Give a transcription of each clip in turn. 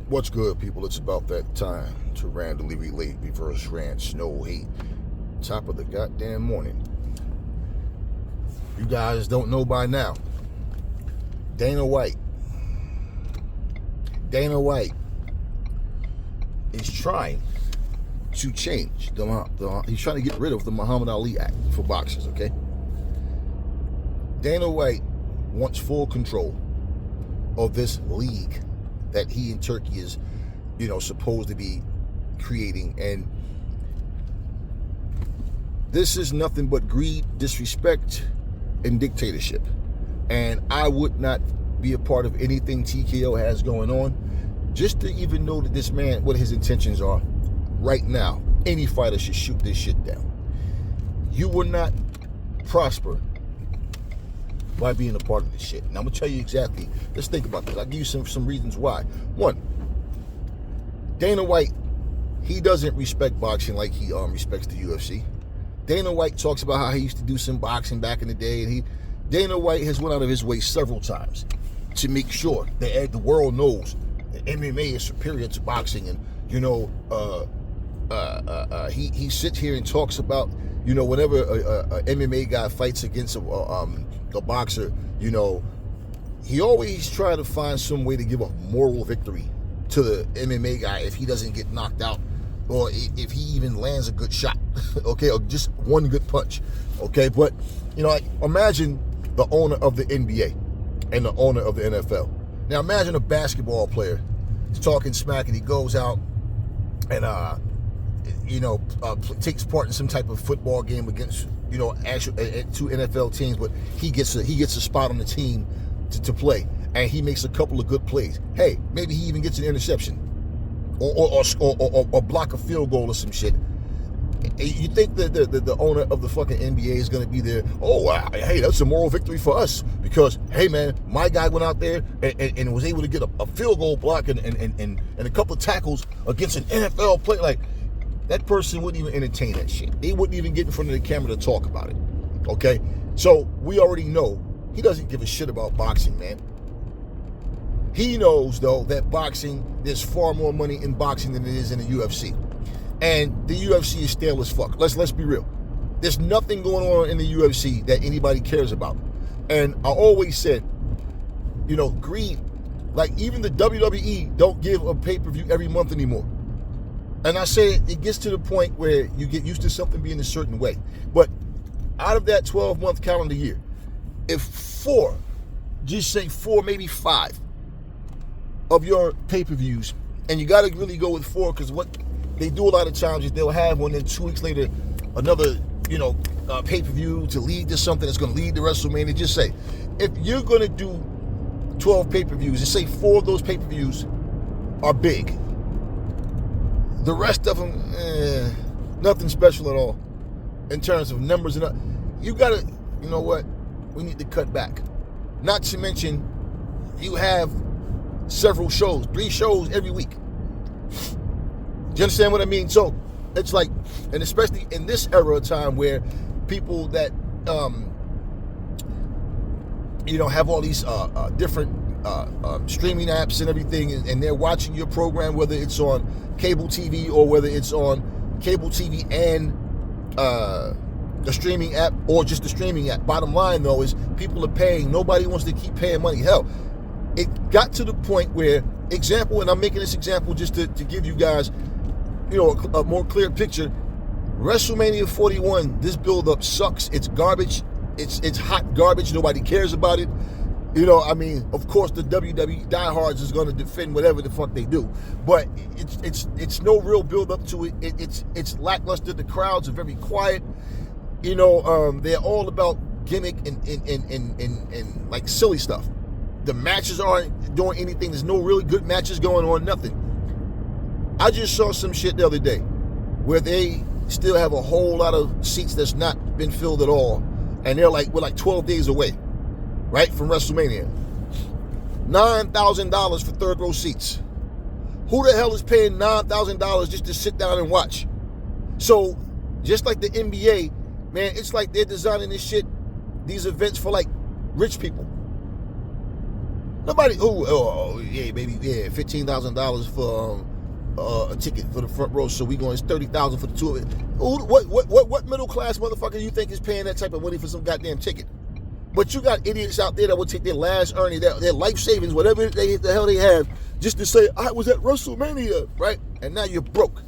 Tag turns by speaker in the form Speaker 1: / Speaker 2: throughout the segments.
Speaker 1: What's good, people? It's about that time to randomly relate, reverse rant, no hate. Top of the goddamn morning. You guys don't know by now. Dana White is trying to change he's trying to get rid of the Muhammad Ali Act for boxers, okay? Dana White wants full control of this league that he and Turkey is, supposed to be creating. And this is nothing but greed, disrespect, and dictatorship. And I would not be a part of anything TKO has going on. Just to even know that this man, what his intentions are right now, any fighter should shoot this shit down. You will not prosper by being a part of this shit. And I'm gonna tell you exactly. Let's think about this. I'll give you some reasons why. One, Dana White, he doesn't respect boxing like he respects the UFC. Dana White talks about how he used to do some boxing back in the day, and Dana White has went out of his way several times to make sure that the world knows that MMA is superior to boxing. And he sits here and talks about, whenever a MMA guy fights against a boxer, he always try to find some way to give a moral victory to the MMA guy if he doesn't get knocked out, or if he even lands a good shot, okay, or just one good punch, okay. But imagine the owner of the NBA and the owner of the NFL. Now imagine a basketball player is talking smack and he goes out and takes part in some type of football game against actual two NFL teams, but he gets a spot on the team to play, and he makes a couple of good plays. Hey, maybe he even gets an interception or block a field goal or some shit. You think that the owner of the fucking NBA is going to be there? Oh, wow, hey, that's a moral victory for us because, hey, man, my guy went out there and was able to get a field goal block and a couple of tackles against an NFL player. Like, that person wouldn't even entertain that shit. They wouldn't even get in front of the camera to talk about it, okay? So we already know he doesn't give a shit about boxing, man. He knows, though, that boxing, there's far more money in boxing than it is in the UFC. And the UFC is stale as fuck. Let's be real. There's nothing going on in the UFC that anybody cares about. And I always said, greed. Like, even the WWE don't give a pay-per-view every month anymore. And I say it gets to the point where you get used to something being a certain way. But out of that 12-month calendar year, if just say four, maybe five of your pay-per-views, and you got to really go with four, because what they do a lot of times is they'll have one, then 2 weeks later, another, pay-per-view to lead to something that's going to lead to WrestleMania. Just say, if you're going to do 12 pay-per-views, and say 4 of those pay-per-views are big, the rest of them, nothing special at all in terms of numbers. And you got to, we need to cut back. Not to mention, you have several shows, 3 shows every week. Do you understand what I mean? So it's like, and especially in this era of time where people that, have all these different streaming apps and everything, and they're watching your program, whether it's on cable TV or whether it's on cable TV and the streaming app or just the streaming app. Bottom line, though, is people are paying. Nobody wants to keep paying money. Hell, it got to the point where, and I'm making this example just to give you guys, a more clear picture. WrestleMania 41, this build-up sucks. It's garbage. It's hot garbage. Nobody cares about it. Of course, the WWE diehards is going to defend whatever the fuck they do, but it's no real build up to it. It's lackluster. The crowds are very quiet. They're all about gimmick and like silly stuff. The matches aren't doing anything. There's no really good matches going on. Nothing. I just saw some shit the other day where they still have a whole lot of seats that's not been filled at all, and we're like 12 days away. Right, from WrestleMania. $9,000 for third row seats. Who the hell is paying $9,000 just to sit down and watch? So, just like the NBA, man, it's like they're designing these events for like rich people. Nobody. Oh, yeah, maybe yeah, $15,000 for a ticket for the front row. So we going $30,000 for the two of it. What middle class motherfucker you think is paying that type of money for some goddamn ticket? But you got idiots out there that will take their last earning, their life savings, whatever the hell they have, just to say I was at WrestleMania, right? And now you're broke.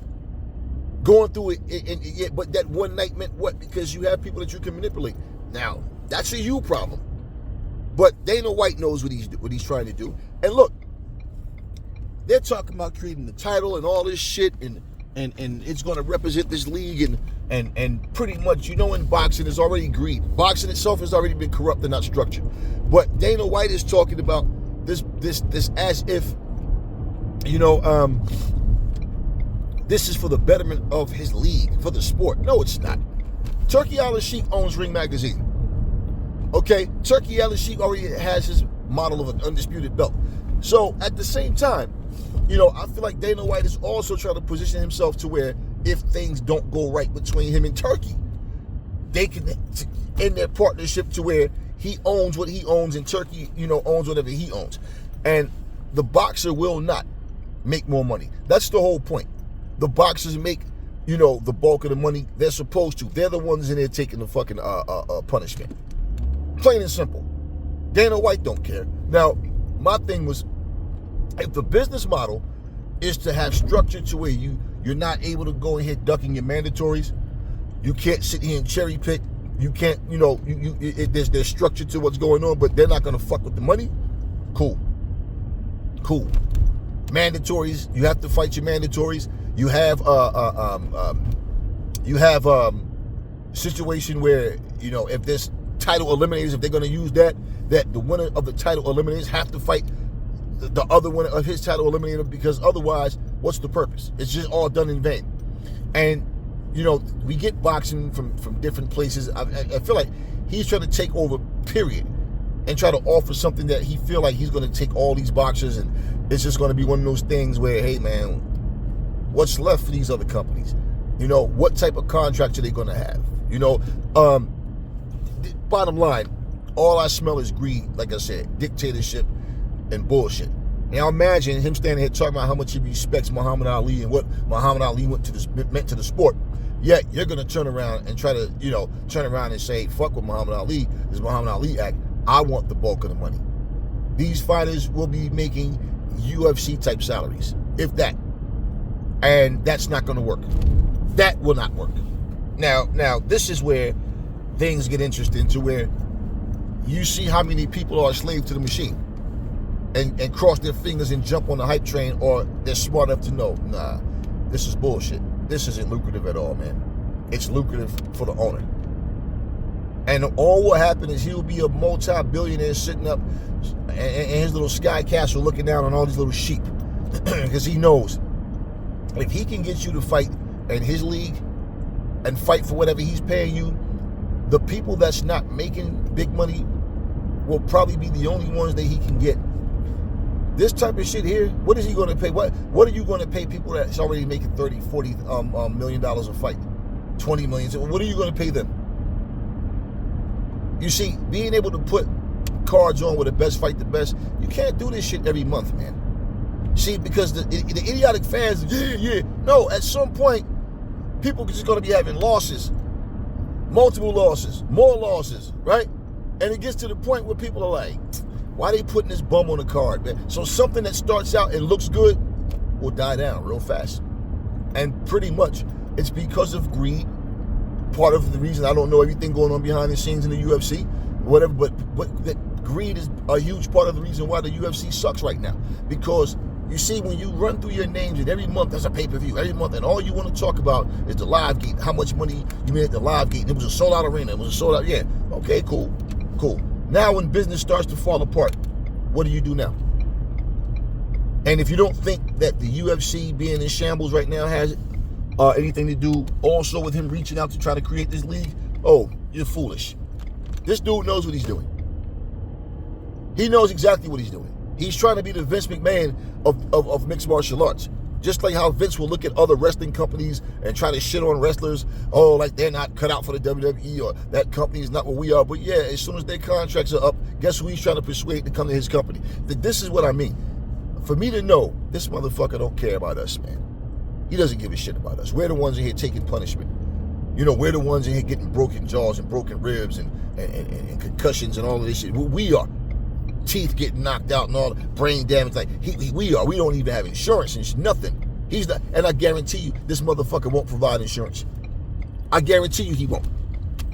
Speaker 1: Going through it, but that one night meant what? Because you have people that you can manipulate. Now that's a you problem. But Dana White knows what he's trying to do. And look, they're talking about creating the title and all this shit, and it's going to represent this league, and pretty much, in boxing is already greed. Boxing itself has already been corrupt and not structured. But Dana White is talking about this as if, this is for the betterment of his league, for the sport. No, it's not. Turkey Al-Sheikh owns Ring Magazine. Okay, Turkey Al-Sheikh already has his model of an undisputed belt. So at the same time, I feel like Dana White is also trying to position himself to where if things don't go right between him and Turkey, they can end their partnership to where he owns what he owns and Turkey, owns whatever he owns. And the boxer will not make more money. That's the whole point. The boxers make, the bulk of the money. They're supposed to. They're the ones in there taking the fucking punishment. Plain and simple. Dana White don't care. Now, my thing was, if the business model is to have structure to where you're not able to go ahead ducking your mandatories, you can't sit here and cherry pick, you can't, there's structure to what's going on, but they're not going to fuck with the money. Cool. Mandatories, you have to fight your mandatories. You have situation where, if this title eliminators, if they're going to use that the winner of the title eliminators have to fight the other winner of his title eliminator, because otherwise, what's the purpose? It's just all done in vain. And, we get boxing from different places. I feel like he's trying to take over, period, and try to offer something that he feel like he's going to take all these boxers, and it's just going to be one of those things where, hey, man, what's left for these other companies? What type of contract are they going to have? Bottom line, all I smell is greed, like I said, dictatorship and bullshit. Now imagine him standing here talking about how much he respects Muhammad Ali and what Muhammad Ali meant to the sport. Yet you're going to turn around and try to, turn around and say, fuck with Muhammad Ali, this Muhammad Ali Act. I want the bulk of the money. These fighters will be making UFC type salaries, if that. And that's not going to work. That will not work. Now this is where things get interesting, to where you see how many people are a slave to the machine and cross their fingers and jump on the hype train, or they're smart enough to know, nah, this is bullshit. This isn't lucrative at all, man. It's lucrative for the owner. And all what happened is he'll be a multi-billionaire sitting up in his little sky castle looking down on all these little sheep. Because he knows if he can get you to fight in his league and fight for whatever he's paying you, the people that's not making big money will probably be the only ones that he can get. This type of shit here, what is he going to pay? What are you going to pay people that's already making $30, $40 million a fight? 20 million. So what are you going to pay them? You see, being able to put cards on with the best fight the best, you can't do this shit every month, man. See, because the idiotic fans, yeah. No, at some point, people are just going to be having losses. Multiple losses, more losses, right? And it gets to the point where people are like, why are they putting this bum on the card, man? So something that starts out and looks good will die down real fast. And pretty much, it's because of greed. Part of the reason, I don't know everything going on behind the scenes in the UFC, whatever, but that greed is a huge part of the reason why the UFC sucks right now. Because you see, when you run through your names, and every month there's a pay-per-view, every month, and all you want to talk about is the live gate, how much money you made at the live gate. It was a sold-out arena. It was a sold-out, yeah. Okay, cool. Now when business starts to fall apart, what do you do now? And if you don't think that the UFC being in shambles right now has anything to do also with him reaching out to try to create this league, oh, you're foolish. This dude knows what he's doing. He knows exactly what he's doing. He's trying to be the Vince McMahon of mixed martial arts. Just like how Vince will look at other wrestling companies and try to shit on wrestlers. Oh, like they're not cut out for the WWE, or that company is not what we are. But yeah, as soon as their contracts are up, guess who he's trying to persuade to come to his company? This is what I mean. For me to know, this motherfucker don't care about us, man. He doesn't give a shit about us. We're the ones in here taking punishment. You know, we're the ones in here getting broken jaws and broken ribs and concussions and all of this shit. We are. Teeth getting knocked out and all, brain damage. Like, we are. We don't even have insurance and nothing. He's not, and I guarantee you, this motherfucker won't provide insurance. I guarantee you he won't.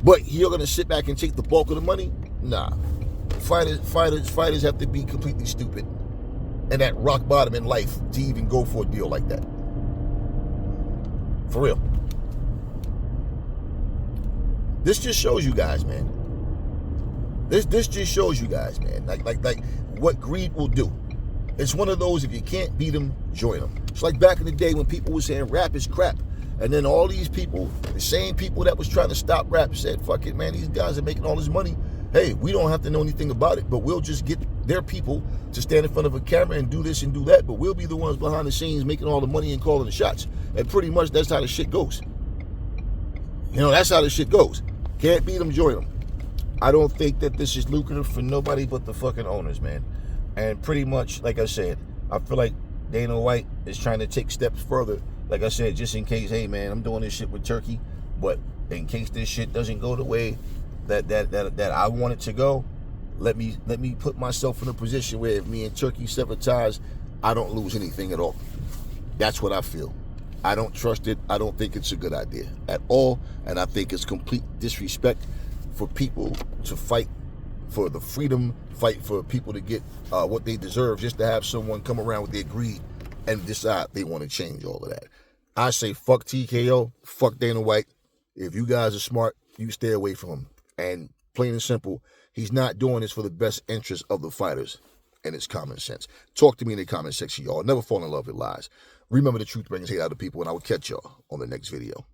Speaker 1: But you're gonna sit back and take the bulk of the money? Nah. Fighters have to be completely stupid and at rock bottom in life to even go for a deal like that. For real. This just shows you guys, man. This just shows you guys, man, like what greed will do. It's one of those, if you can't beat them, join them. It's like back in the day when people were saying rap is crap. And then all these people, the same people that was trying to stop rap, said, fuck it, man, these guys are making all this money. Hey, we don't have to know anything about it, but we'll just get their people to stand in front of a camera and do this and do that, but we'll be the ones behind the scenes making all the money and calling the shots. And pretty much that's how the shit goes. You know, that's how the shit goes. Can't beat them, join them. I don't think that this is lucrative for nobody but the fucking owners, man. And pretty much, like I said, I feel like Dana White is trying to take steps further. Like I said, just in case, hey, man, I'm doing this shit with Turkey, but in case this shit doesn't go the way that I want it to go, let me put myself in a position where if me and Turkey sever ties, I don't lose anything at all. That's what I feel. I don't trust it. I don't think it's a good idea at all. And I think it's complete disrespect for people to fight for the freedom, fight for people to get what they deserve, just to have someone come around with their greed and decide they want to change all of that. I say fuck TKO, fuck Dana White. If you guys are smart, you stay away from him. And plain and simple, he's not doing this for the best interest of the fighters, and it's common sense. Talk to me in the comment section, y'all. Never fall in love with lies. Remember, the truth brings hate out of people, and I will catch y'all on the next video.